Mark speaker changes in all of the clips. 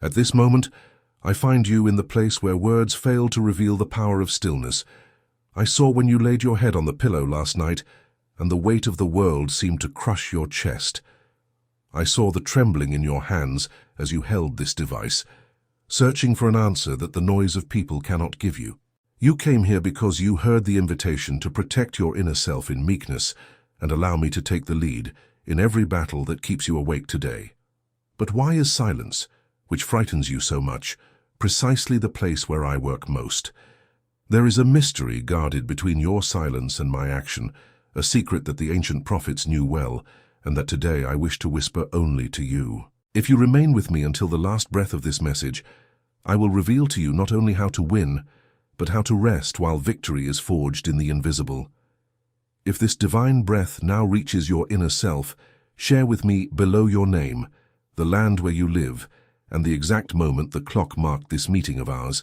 Speaker 1: At this moment, I find you in the place where words fail to reveal the power of stillness. I saw when you laid your head on the pillow last night, and the weight of the world seemed to crush your chest. I saw the trembling in your hands as you held this device, searching for an answer that the noise of people cannot give you. You came here because you heard the invitation to protect your inner self in meekness and allow me to take the lead in every battle that keeps you awake today. But why is silence, which frightens you so much, precisely the place where I work most? There is a mystery guarded between your silence and my action, a secret that the ancient prophets knew well, and that today I wish to whisper only to you. If you remain with me until the last breath of this message, I will reveal to you not only how to win, but how to rest while victory is forged in the invisible. If this divine breath now reaches your inner self, share with me below your name, the land where you live, and the exact moment the clock marked this meeting of ours,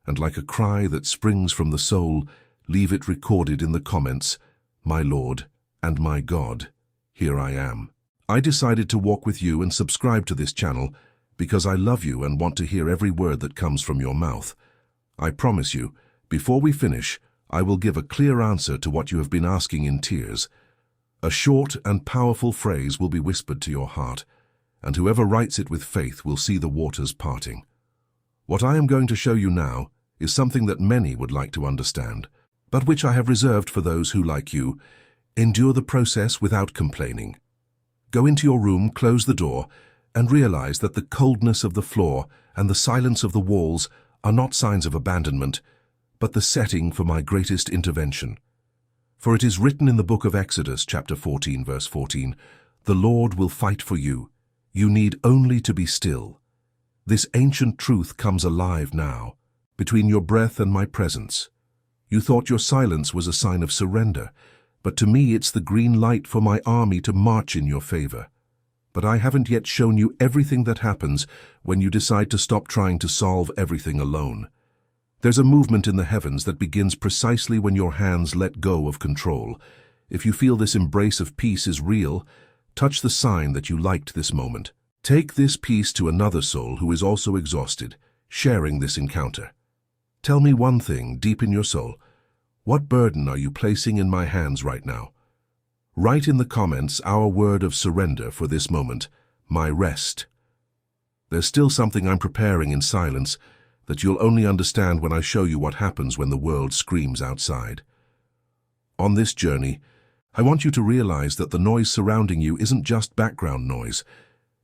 Speaker 1: and like a cry that springs from the soul, leave it recorded in the comments, "My Lord and my God, here I am." I decided to walk with you and subscribe to this channel because I love you and want to hear every word that comes from your mouth. I promise you, before we finish, I will give a clear answer to what you have been asking in tears. A short and powerful phrase will be whispered to your heart, and whoever writes it with faith will see the waters parting. What I am going to show you now is something that many would like to understand, but which I have reserved for those who, like you, endure the process without complaining. Go into your room, close the door, and realize that the coldness of the floor and the silence of the walls are not signs of abandonment, but the setting for my greatest intervention. For it is written in the book of Exodus, chapter 14, verse 14, "The Lord will fight for you. You need only to be still." This ancient truth comes alive now, between your breath and my presence. You thought your silence was a sign of surrender, but to me it's the green light for my army to march in your favor. But I haven't yet shown you everything that happens when you decide to stop trying to solve everything alone. There's a movement in the heavens that begins precisely when your hands let go of control. If you feel this embrace of peace is real, touch the sign that you liked this moment. Take this peace to another soul who is also exhausted, sharing this encounter. Tell me one thing deep in your soul. What burden are you placing in my hands right now? Write in the comments our word of surrender for this moment, my rest. There's still something I'm preparing in silence that you'll only understand when I show you what happens when the world screams outside. On this journey, I want you to realize that the noise surrounding you isn't just background noise.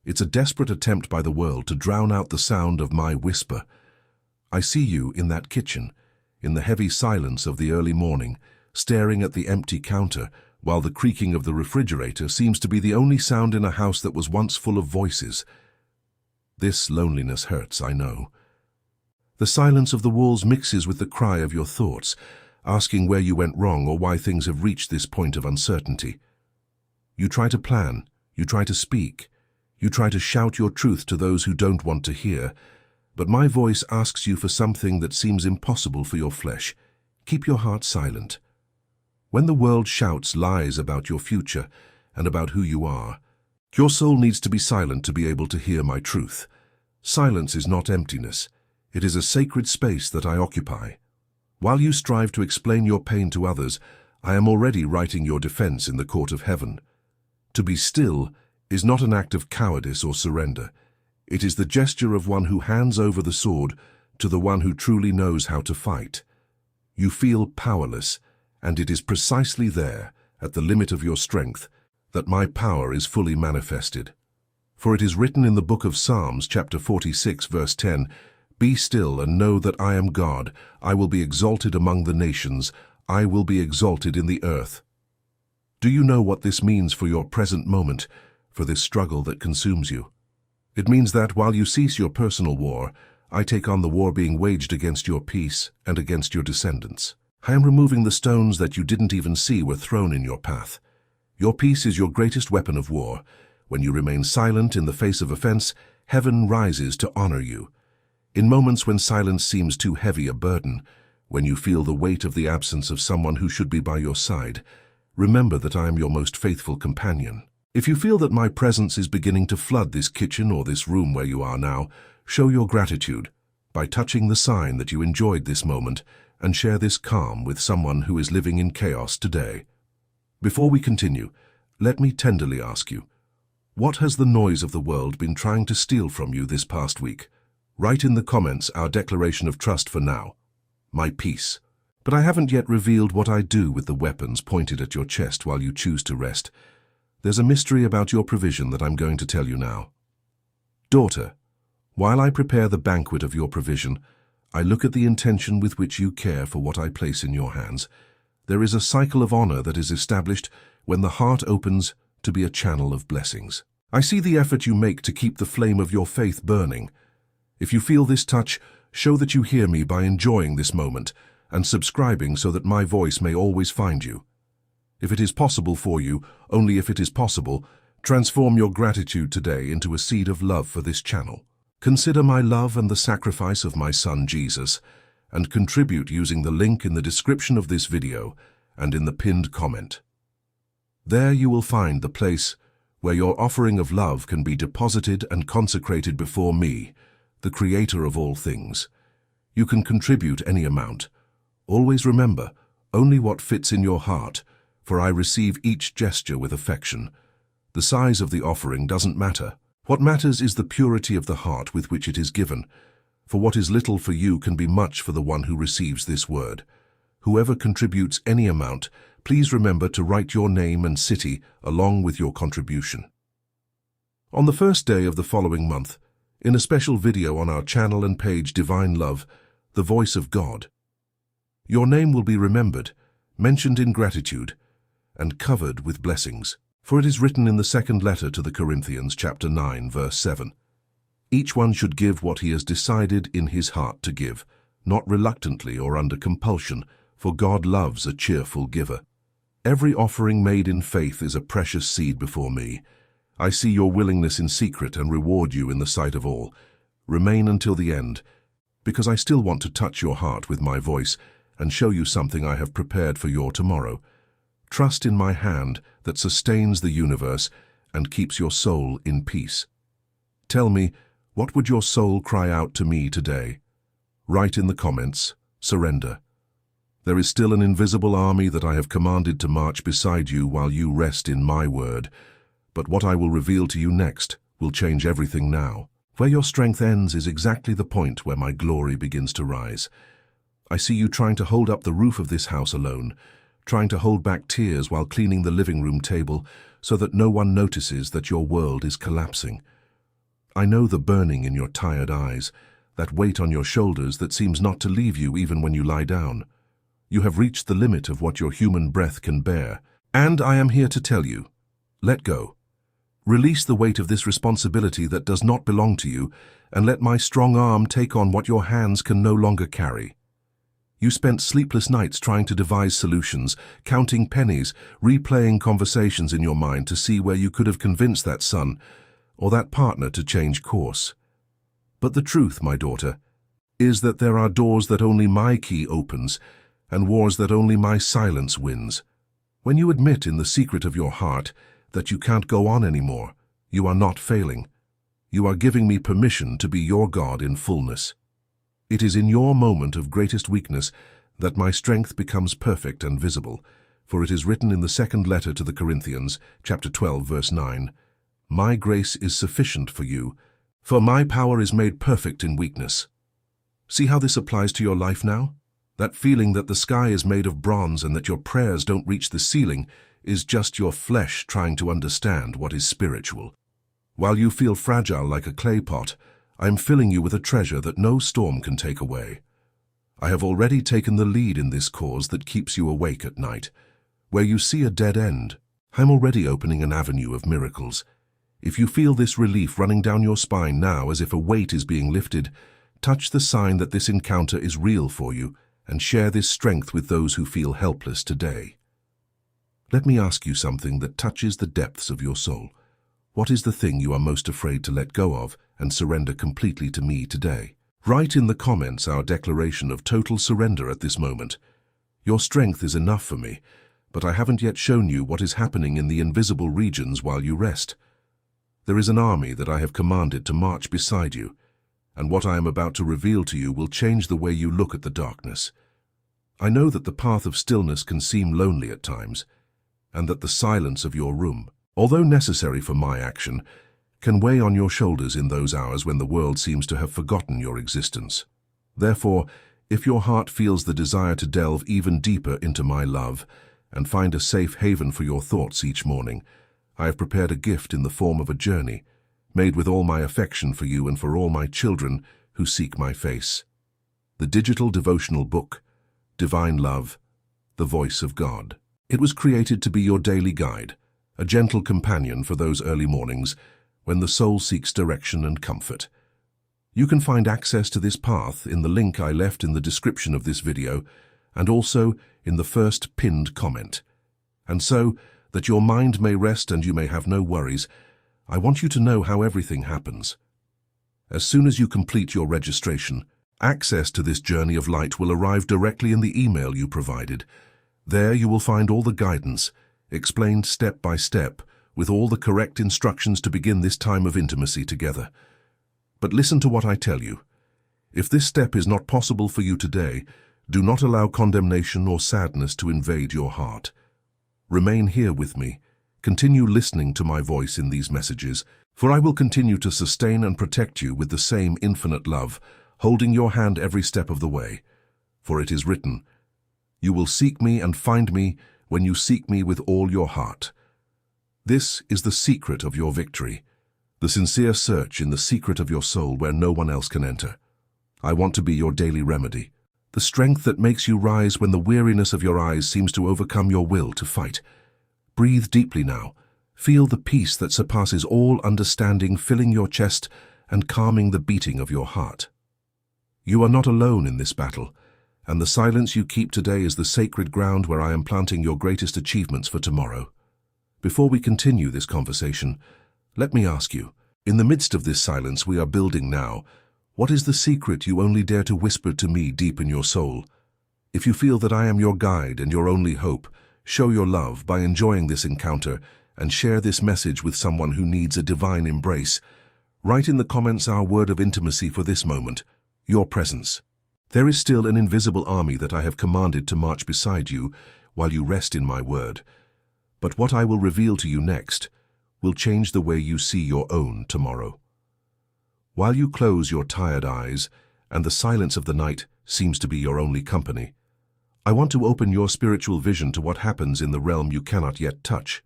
Speaker 1: It's a desperate attempt by the world to drown out the sound of my whisper. I see you in that kitchen, in the heavy silence of the early morning, staring at the empty counter, while the creaking of the refrigerator seems to be the only sound in a house that was once full of voices. This loneliness hurts, I know. The silence of the walls mixes with the cry of your thoughts, asking where you went wrong or why things have reached this point of uncertainty. You try to plan, you try to speak, you try to shout your truth to those who don't want to hear, but my voice asks you for something that seems impossible for your flesh. Keep your heart silent. When the world shouts lies about your future and about who you are, your soul needs to be silent to be able to hear my truth. Silence is not emptiness. It is a sacred space that I occupy. While you strive to explain your pain to others, I am already writing your defense in the court of heaven. To be still is not an act of cowardice or surrender. It is the gesture of one who hands over the sword to the one who truly knows how to fight. You feel powerless, and it is precisely there, at the limit of your strength, that my power is fully manifested. For it is written in the book of Psalms, chapter 46, verse 10, "Be still and know that I am God. I will be exalted among the nations. I will be exalted in the earth." Do you know what this means for your present moment, for this struggle that consumes you? It means that while you cease your personal war, I take on the war being waged against your peace and against your descendants. I am removing the stones that you didn't even see were thrown in your path. Your peace is your greatest weapon of war. When you remain silent in the face of offense, heaven rises to honor you. In moments when silence seems too heavy a burden, when you feel the weight of the absence of someone who should be by your side, remember that I am your most faithful companion. If you feel that my presence is beginning to flood this kitchen or this room where you are now, Show your gratitude by touching the sign that you enjoyed this moment and share this calm with someone who is living in chaos today. Before we continue, let me tenderly ask you, what has the noise of the world been trying to steal from you this past week? Write in the comments our declaration of trust for now. My peace. But I haven't yet revealed what I do with the weapons pointed at your chest while you choose to rest. There's a mystery about your provision that I'm going to tell you now. Daughter, while I prepare the banquet of your provision, I look at the intention with which you care for what I place in your hands. There is a cycle of honor that is established when the heart opens to be a channel of blessings. I see the effort you make to keep the flame of your faith burning. If you feel this touch, show that you hear me by enjoying this moment and subscribing so that my voice may always find you. If it is possible for you, only if it is possible, transform your gratitude today into a seed of love for this channel. Consider my love and the sacrifice of my son Jesus, and contribute using the link in the description of this video and in the pinned comment. There you will find the place where your offering of love can be deposited and consecrated before me, the Creator of all things. You can contribute any amount. Always remember, only what fits in your heart, for I receive each gesture with affection. The size of the offering doesn't matter. What matters is the purity of the heart with which it is given, for what is little for you can be much for the one who receives this word. Whoever contributes any amount, please remember to write your name and city along with your contribution. On the first day of the following month, in a special video on our channel and page Divine Love, the Voice of God, your name will be remembered, mentioned in gratitude, and covered with blessings. For it is written in the second letter to the Corinthians, chapter 9, verse 7, each one should give what he has decided in his heart to give, not reluctantly or under compulsion, for God loves a cheerful giver. Every offering made in faith is a precious seed before me. I see your willingness in secret and reward you in the sight of all. Remain until the end, because I still want to touch your heart with my voice and show you something I have prepared for your tomorrow. Trust in my hand that sustains the universe and keeps your soul in peace. Tell me, what would your soul cry out to me today? Write in the comments, surrender. There is still an invisible army that I have commanded to march beside you while you rest in my word. But what I will reveal to you next will change everything now. Where your strength ends is exactly the point where my glory begins to rise. I see you trying to hold up the roof of this house alone, trying to hold back tears while cleaning the living room table so that no one notices that your world is collapsing. I know the burning in your tired eyes, that weight on your shoulders that seems not to leave you even when you lie down. You have reached the limit of what your human breath can bear, and I am here to tell you, let go. Release the weight of this responsibility that does not belong to you, and let my strong arm take on what your hands can no longer carry. You spent sleepless nights trying to devise solutions, counting pennies, replaying conversations in your mind to see where you could have convinced that son or that partner to change course. But the truth, my daughter, is that there are doors that only my key opens and wars that only my silence wins. When you admit in the secret of your heart that you can't go on anymore, you are not failing. You are giving me permission to be your God in fullness. It is in your moment of greatest weakness that my strength becomes perfect and visible, for it is written in the second letter to the Corinthians, chapter 12, verse 9, my grace is sufficient for you, for my power is made perfect in weakness. See how this applies to your life now? That feeling that the sky is made of bronze and that your prayers don't reach the ceiling is just your flesh trying to understand what is spiritual. While you feel fragile like a clay pot, I am filling you with a treasure that no storm can take away. I have already taken the lead in this cause that keeps you awake at night. Where you see a dead end, I am already opening an avenue of miracles. If you feel this relief running down your spine now as if a weight is being lifted, touch the sign that this encounter is real for you and share this strength with those who feel helpless today. Let me ask you something that touches the depths of your soul. What is the thing you are most afraid to let go of and surrender completely to me today? Write in the comments our declaration of total surrender at this moment. Your strength is enough for me, but I haven't yet shown you what is happening in the invisible regions while you rest. There is an army that I have commanded to march beside you. and what I am about to reveal to you will change the way you look at the darkness. I know that the path of stillness can seem lonely at times, and that the silence of your room, although necessary for my action, can weigh on your shoulders in those hours when the world seems to have forgotten your existence. Therefore, if your heart feels the desire to delve even deeper into my love and find a safe haven for your thoughts each morning, I have prepared a gift in the form of a journey, made with all my affection for you and for all my children who seek my face. The digital devotional book, Divine Love, the Voice of God. It was created to be your daily guide, a gentle companion for those early mornings when the soul seeks direction and comfort. You can find access to this path in the link I left in the description of this video and also in the first pinned comment. And so, that your mind may rest and you may have no worries, I want you to know how everything happens. As soon as you complete your registration, access to this journey of light will arrive directly in the email you provided. There you will find all the guidance, explained step by step, with all the correct instructions to begin this time of intimacy together. But listen to what I tell you. If this step is not possible for you today, do not allow condemnation or sadness to invade your heart. Remain here with me. Continue listening to my voice in these messages, for I will continue to sustain and protect you with the same infinite love, holding your hand every step of the way. For it is written, "You will seek me and find me when you seek me with all your heart." This is the secret of your victory, the sincere search in the secret of your soul where no one else can enter. I want to be your daily remedy, the strength that makes you rise when the weariness of your eyes seems to overcome your will to fight. Breathe deeply now. Feel the peace that surpasses all understanding filling your chest and calming the beating of your heart. You are not alone in this battle, and the silence you keep today is the sacred ground where I am planting your greatest achievements for tomorrow. Before we continue this conversation, let me ask you, in the midst of this silence we are building now, what is the secret you only dare to whisper to me deep in your soul? If you feel that I am your guide and your only hope, show your love by enjoying this encounter and share this message with someone who needs a divine embrace. Write in the comments our word of intimacy for this moment, your presence. There is still an invisible army that I have commanded to march beside you while you rest in my word. But what I will reveal to you next will change the way you see your own tomorrow. While you close your tired eyes and the silence of the night seems to be your only company, I want to open your spiritual vision to what happens in the realm you cannot yet touch.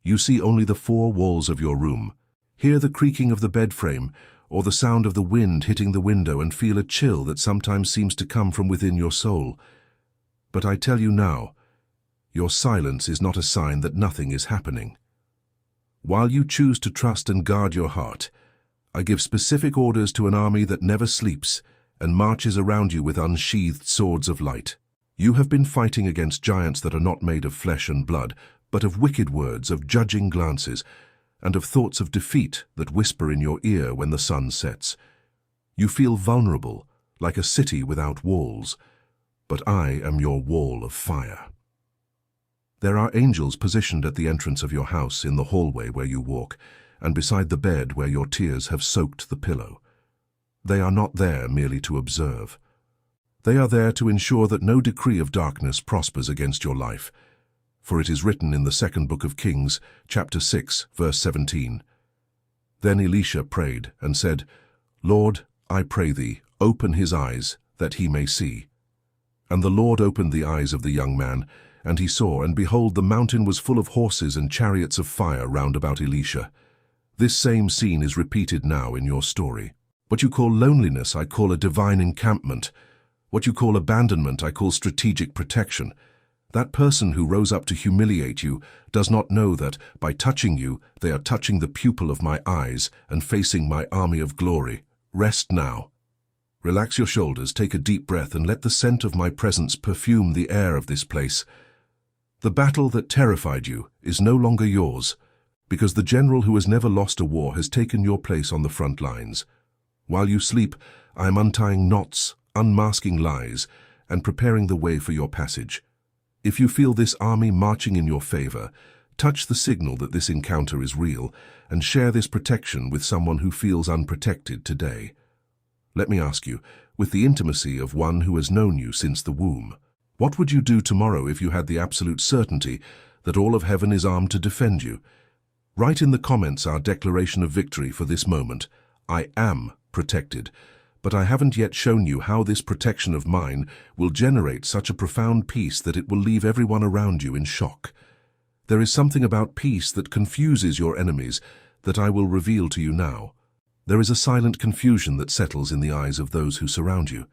Speaker 1: You see only the four walls of your room, hear the creaking of the bed frame or the sound of the wind hitting the window and feel a chill that sometimes seems to come from within your soul. But I tell you now, your silence is not a sign that nothing is happening. While you choose to trust and guard your heart, I give specific orders to an army that never sleeps and marches around you with unsheathed swords of light. You have been fighting against giants that are not made of flesh and blood, but of wicked words, of judging glances, and of thoughts of defeat that whisper in your ear when the sun sets. You feel vulnerable, like a city without walls, but I am your wall of fire. There are angels positioned at the entrance of your house in the hallway where you walk, and beside the bed where your tears have soaked the pillow. They are not there merely to observe. They are there to ensure that no decree of darkness prospers against your life. For it is written in the second book of Kings, chapter 6, verse 17. Then Elisha prayed and said, "Lord, I pray thee, open his eyes, that he may see." And the Lord opened the eyes of the young man, and he saw, and behold, the mountain was full of horses and chariots of fire round about Elisha. This same scene is repeated now in your story. What you call loneliness, I call a divine encampment. What you call abandonment, I call strategic protection. That person who rose up to humiliate you does not know that, by touching you, they are touching the pupil of my eyes and facing my army of glory. Rest now. Relax your shoulders, take a deep breath, and let the scent of my presence perfume the air of this place. The battle that terrified you is no longer yours, because the general who has never lost a war has taken your place on the front lines. While you sleep, I am untying knots, unmasking lies, and preparing the way for your passage. If you feel this army marching in your favor, touch the signal that this encounter is real, and share this protection with someone who feels unprotected today. Let me ask you, with the intimacy of one who has known you since the womb, what would you do tomorrow if you had the absolute certainty that all of heaven is armed to defend you? Write in the comments our declaration of victory for this moment. I am protected, but I haven't yet shown you how this protection of mine will generate such a profound peace that it will leave everyone around you in shock. There is something about peace that confuses your enemies that I will reveal to you now. There is a silent confusion that settles in the eyes of those who surround you.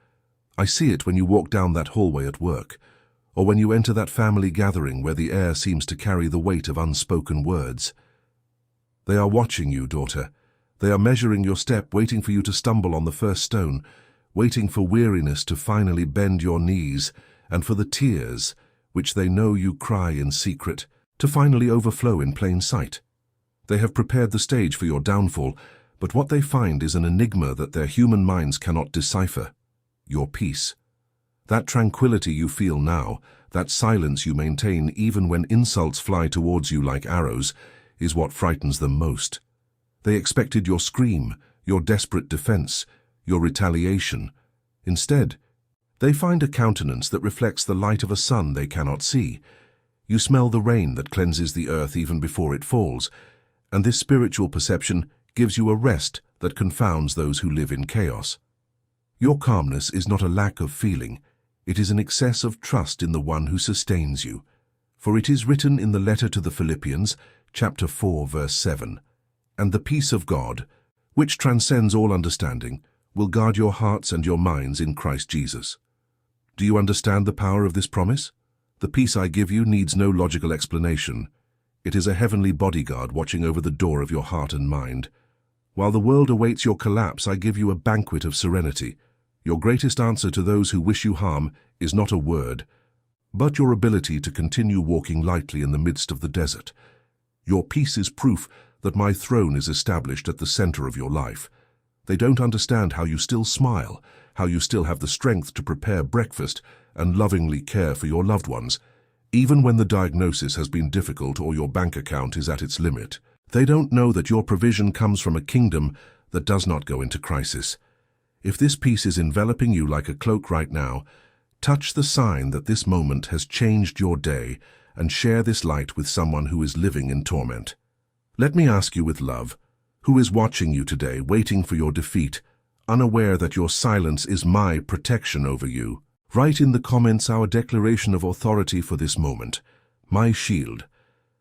Speaker 1: I see it when you walk down that hallway at work, or when you enter that family gathering where the air seems to carry the weight of unspoken words. They are watching you, daughter. They are measuring your step, waiting for you to stumble on the first stone, waiting for weariness to finally bend your knees, and for the tears, which they know you cry in secret, to finally overflow in plain sight. They have prepared the stage for your downfall, but what they find is an enigma that their human minds cannot decipher. Your peace. That tranquility you feel now, that silence you maintain even when insults fly towards you like arrows, is what frightens them most. They expected your scream, your desperate defense, your retaliation. Instead, they find a countenance that reflects the light of a sun they cannot see. You smell the rain that cleanses the earth even before it falls, and this spiritual perception gives you a rest that confounds those who live in chaos. Your calmness is not a lack of feeling, it is an excess of trust in the one who sustains you. For it is written in the letter to the Philippians, chapter 4, verse 7, "And the peace of God, which transcends all understanding, will guard your hearts and your minds in Christ Jesus." Do you understand the power of this promise? The peace I give you needs no logical explanation. It is a heavenly bodyguard watching over the door of your heart and mind. While the world awaits your collapse, I give you a banquet of serenity. Your greatest answer to those who wish you harm is not a word, but your ability to continue walking lightly in the midst of the desert. Your peace is proof that my throne is established at the center of your life. They don't understand how you still smile, how you still have the strength to prepare breakfast and lovingly care for your loved ones, even when the diagnosis has been difficult or your bank account is at its limit. They don't know that your provision comes from a kingdom that does not go into crisis. If this peace is enveloping you like a cloak right now, touch the sign that this moment has changed your day and share this light with someone who is living in torment. Let me ask you with love, who is watching you today, waiting for your defeat, unaware that your silence is my protection over you? Write in the comments our declaration of authority for this moment, my shield.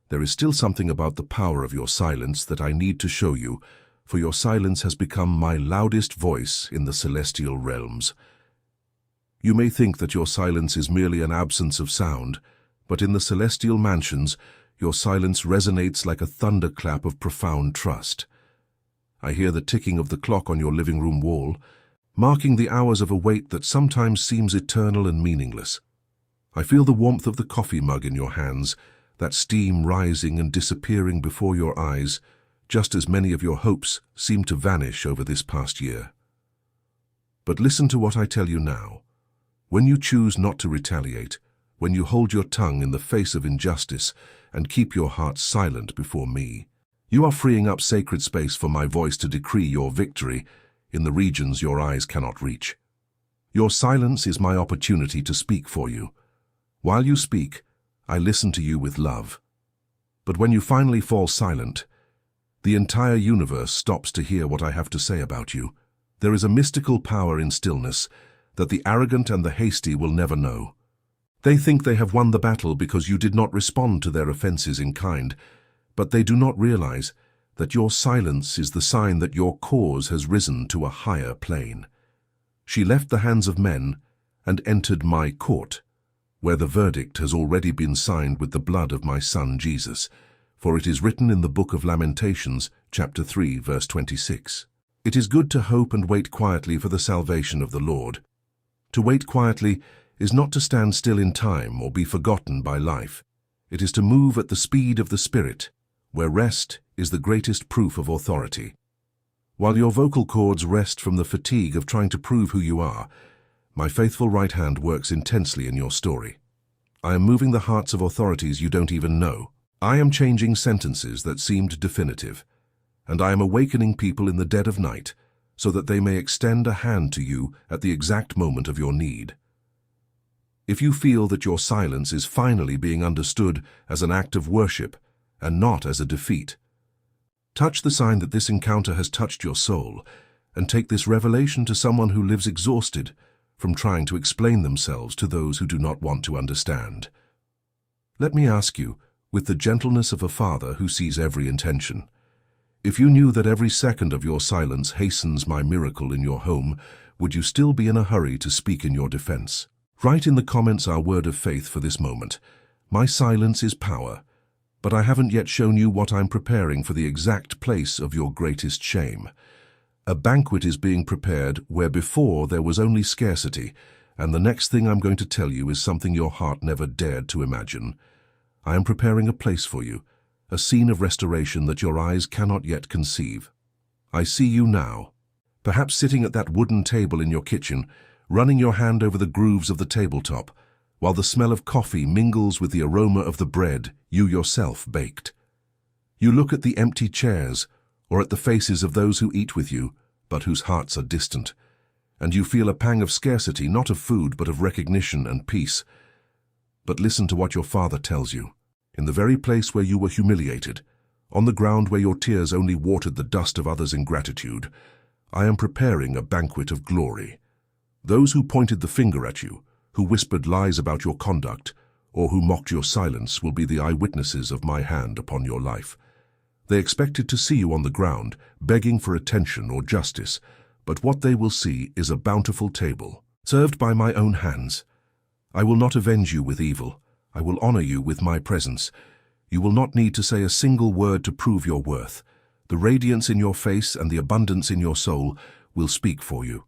Speaker 1: There is still something about the power of your silence that I need to show you, for your silence has become my loudest voice in the celestial realms. You may think that your silence is merely an absence of sound, but in the celestial mansions, your silence resonates like a thunderclap of profound trust. I hear the ticking of the clock on your living room wall, marking the hours of a wait that sometimes seems eternal and meaningless. I feel the warmth of the coffee mug in your hands, that steam rising and disappearing before your eyes, just as many of your hopes seem to vanish over this past year. But listen to what I tell you now. When you choose not to retaliate, when you hold your tongue in the face of injustice and keep your heart silent before me, you are freeing up sacred space for my voice to decree your victory in the regions your eyes cannot reach. Your silence is my opportunity to speak for you. While you speak, I listen to you with love. But when you finally fall silent, the entire universe stops to hear what I have to say about you. There is a mystical power in stillness that the arrogant and the hasty will never know. They think they have won the battle because you did not respond to their offenses in kind, but they do not realize that your silence is the sign that your cause has risen to a higher plane. She left the hands of men and entered my court, where the verdict has already been signed with the blood of my son Jesus, for it is written in the book of Lamentations, chapter 3, verse 26. It is good to hope and wait quietly for the salvation of the Lord. To wait quietly is not to stand still in time or be forgotten by life. It is to move at the speed of the Spirit, where rest is the greatest proof of authority. While your vocal cords rest from the fatigue of trying to prove who you are, my faithful right hand works intensely in your story. I am moving the hearts of authorities you don't even know. I am changing sentences that seemed definitive, and I am awakening people in the dead of night, so that they may extend a hand to you at the exact moment of your need. If you feel that your silence is finally being understood as an act of worship and not as a defeat, touch the sign that this encounter has touched your soul and take this revelation to someone who lives exhausted from trying to explain themselves to those who do not want to understand. Let me ask you, with the gentleness of a father who sees every intention, if you knew that every second of your silence hastens my miracle in your home, would you still be in a hurry to speak in your defense? Write in the comments our word of faith for this moment. My silence is power, but I haven't yet shown you what I'm preparing for the exact place of your greatest shame. A banquet is being prepared where before there was only scarcity, and the next thing I'm going to tell you is something your heart never dared to imagine. I am preparing a place for you, a scene of restoration that your eyes cannot yet conceive. I see you now, perhaps sitting at that wooden table in your kitchen, running your hand over the grooves of the tabletop, while the smell of coffee mingles with the aroma of the bread you yourself baked. You look at the empty chairs, or at the faces of those who eat with you, but whose hearts are distant, and you feel a pang of scarcity, not of food, but of recognition and peace. But listen to what your Father tells you. In the very place where you were humiliated, on the ground where your tears only watered the dust of others' ingratitude, I am preparing a banquet of glory. Those who pointed the finger at you, who whispered lies about your conduct, or who mocked your silence will be the eyewitnesses of my hand upon your life. They expected to see you on the ground, begging for attention or justice, but what they will see is a bountiful table, served by my own hands. I will not avenge you with evil. I will honor you with my presence. You will not need to say a single word to prove your worth. The radiance in your face and the abundance in your soul will speak for you.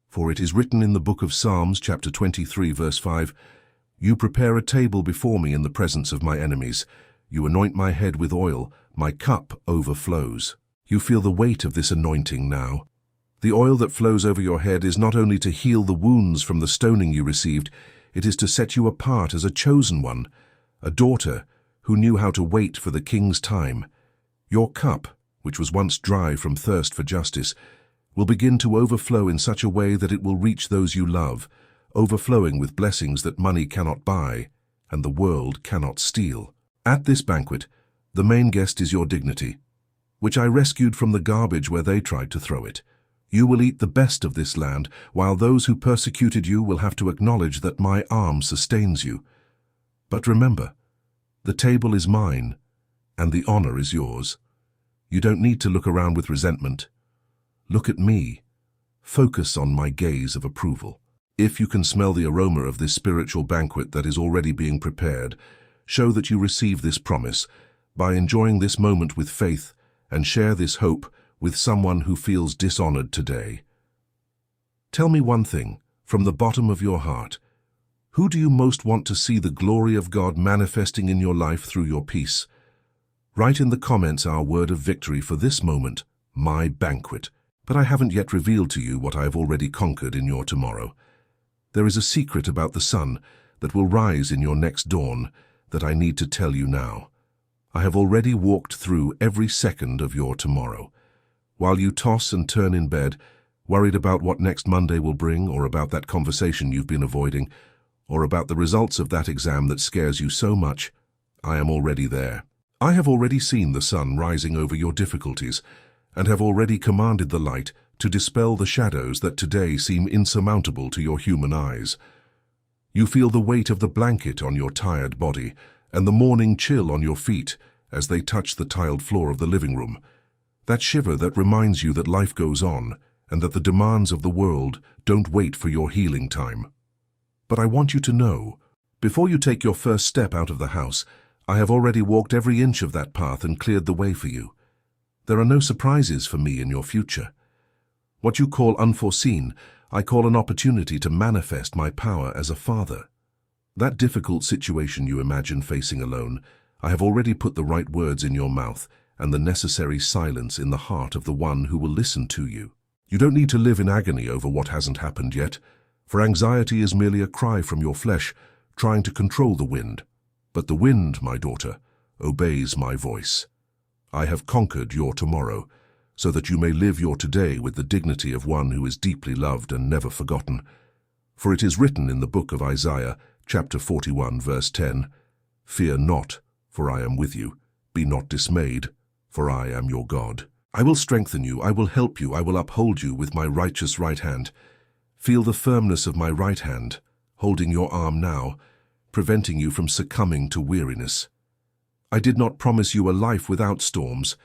Speaker 1: For it is written in the book of Psalms, chapter 23, verse 5, "You prepare a table before me in the presence of my enemies. You anoint my head with oil, my cup overflows." You feel the weight of this anointing now. The oil that flows over your head is not only to heal the wounds from the stoning you received, it is to set you apart as a chosen one, a daughter who knew how to wait for the king's time. Your cup, which was once dry from thirst for justice, will begin to overflow in such a way that it will reach those you love, overflowing with blessings that money cannot buy and the world cannot steal. At this banquet, the main guest is your dignity, which I rescued from the garbage where they tried to throw it. You will eat the best of this land, while those who persecuted you will have to acknowledge that my arm sustains you. But remember, the table is mine, and the honor is yours. You don't need to look around with resentment. Look at me. Focus on my gaze of approval. If you can smell the aroma of this spiritual banquet that is already being prepared, show that you receive this promise by enjoying this moment with faith and share this hope with someone who feels dishonored today. Tell me one thing, from the bottom of your heart. Who do you most want to see the glory of God manifesting in your life through your peace? Write in the comments our word of victory for this moment, my banquet. But I haven't yet revealed to you what I have already conquered in your tomorrow. There is a secret about the sun that will rise in your next dawn that I need to tell you now. I have already walked through every second of your tomorrow. While you toss and turn in bed, worried about what next Monday will bring, or about that conversation you've been avoiding, or about the results of that exam that scares you so much, I am already there. I have already seen the sun rising over your difficulties, and have already commanded the light to dispel the shadows that today seem insurmountable to your human eyes. You feel the weight of the blanket on your tired body and the morning chill on your feet as they touch the tiled floor of the living room. That shiver that reminds you that life goes on and that the demands of the world don't wait for your healing time. But I want you to know, before you take your first step out of the house, I have already walked every inch of that path and cleared the way for you. There are no surprises for me in your future. What you call unforeseen, I call an opportunity to manifest my power as a father. That difficult situation you imagine facing alone, I have already put the right words in your mouth and the necessary silence in the heart of the one who will listen to you. You don't need to live in agony over what hasn't happened yet, for anxiety is merely a cry from your flesh, trying to control the wind. But the wind, my daughter, obeys my voice. I have conquered your tomorrow, so that you may live your today with the dignity of one who is deeply loved and never forgotten. For it is written in the book of Isaiah, chapter 41, verse 10, "Fear not, for I am with you. Be not dismayed, for I am your God. I will strengthen you, I will help you, I will uphold you with my righteous right hand. Feel the firmness of my right hand, holding your arm now, preventing you from succumbing to weariness. I did not promise you a life without storms,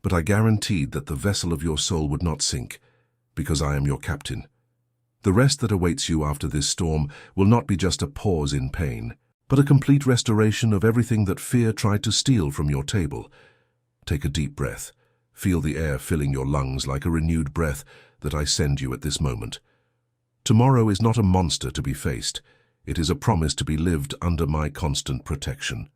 Speaker 1: but I guaranteed that the vessel of your soul would not sink, because I am your captain. The rest that awaits you after this storm will not be just a pause in pain, but a complete restoration of everything that fear tried to steal from your table. Take a deep breath. Feel the air filling your lungs like a renewed breath that I send you at this moment. Tomorrow is not a monster to be faced. It is a promise to be lived under my constant protection.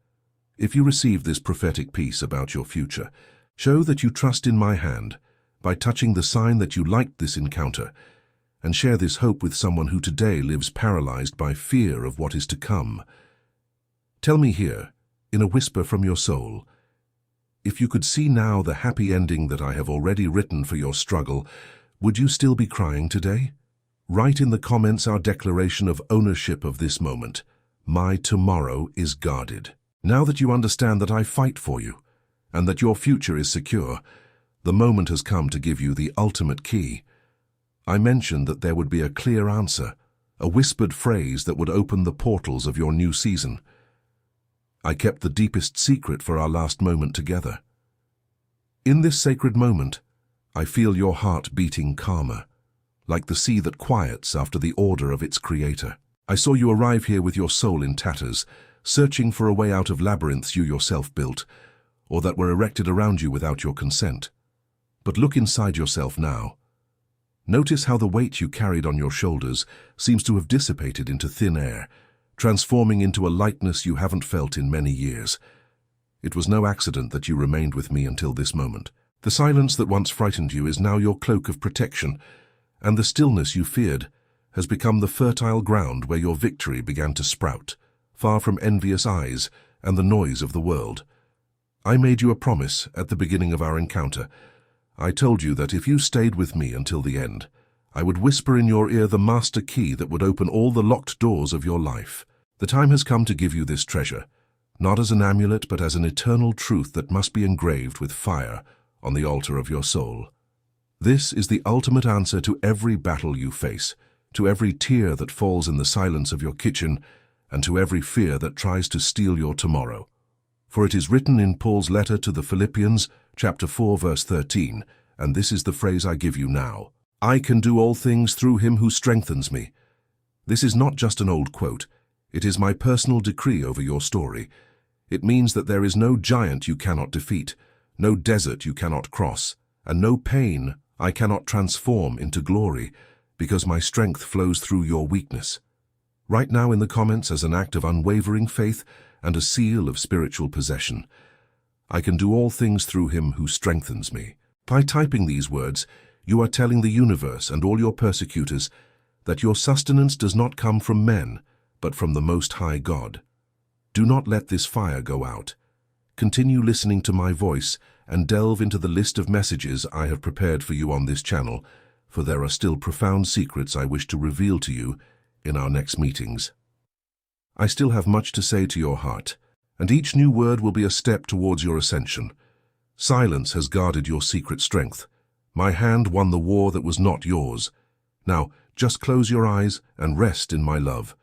Speaker 1: If you receive this prophetic peace about your future, show that you trust in my hand by touching the sign that you liked this encounter, and share this hope with someone who today lives paralyzed by fear of what is to come. Tell me here, in a whisper from your soul, if you could see now the happy ending that I have already written for your struggle, would you still be crying today? Write in the comments our declaration of ownership of this moment. My tomorrow is guarded. Now that you understand that I fight for you, and that your future is secure, the moment has come to give you the ultimate key. I mentioned that there would be a clear answer, a whispered phrase that would open the portals of your new season. I kept the deepest secret for our last moment together. In this sacred moment, I feel your heart beating calmer, like the sea that quiets after the order of its creator. I saw you arrive here with your soul in tatters, searching for a way out of labyrinths you yourself built, or that were erected around you without your consent. But look inside yourself now. Notice how the weight you carried on your shoulders seems to have dissipated into thin air, transforming into a lightness you haven't felt in many years. It was no accident that you remained with me until this moment. The silence that once frightened you is now your cloak of protection, and the stillness you feared has become the fertile ground where your victory began to sprout, far from envious eyes and the noise of the world. I made you a promise at the beginning of our encounter. I told you that if you stayed with me until the end, I would whisper in your ear the master key that would open all the locked doors of your life. The time has come to give you this treasure, not as an amulet but as an eternal truth that must be engraved with fire on the altar of your soul. This is the ultimate answer to every battle you face, to every tear that falls in the silence of your kitchen, and to every fear that tries to steal your tomorrow. For it is written in Paul's letter to the Philippians, chapter 4, verse 13, and this is the phrase I give you now: I can do all things through him who strengthens me. This is not just an old quote. It is my personal decree over your story. It means that there is no giant you cannot defeat, no desert you cannot cross, and no pain I cannot transform into glory, because my strength flows through your weakness. Write now in the comments as an act of unwavering faith and a seal of spiritual possession: I can do all things through him who strengthens me. By typing these words, you are telling the universe and all your persecutors that your sustenance does not come from men, but from the Most High God. Do not let this fire go out. Continue listening to my voice and delve into the list of messages I have prepared for you on this channel, for there are still profound secrets I wish to reveal to you in our next meetings. I still have much to say to your heart, and each new word will be a step towards your ascension. Silence has guarded your secret strength. My hand won the war that was not yours. Now, just close your eyes and rest in my love.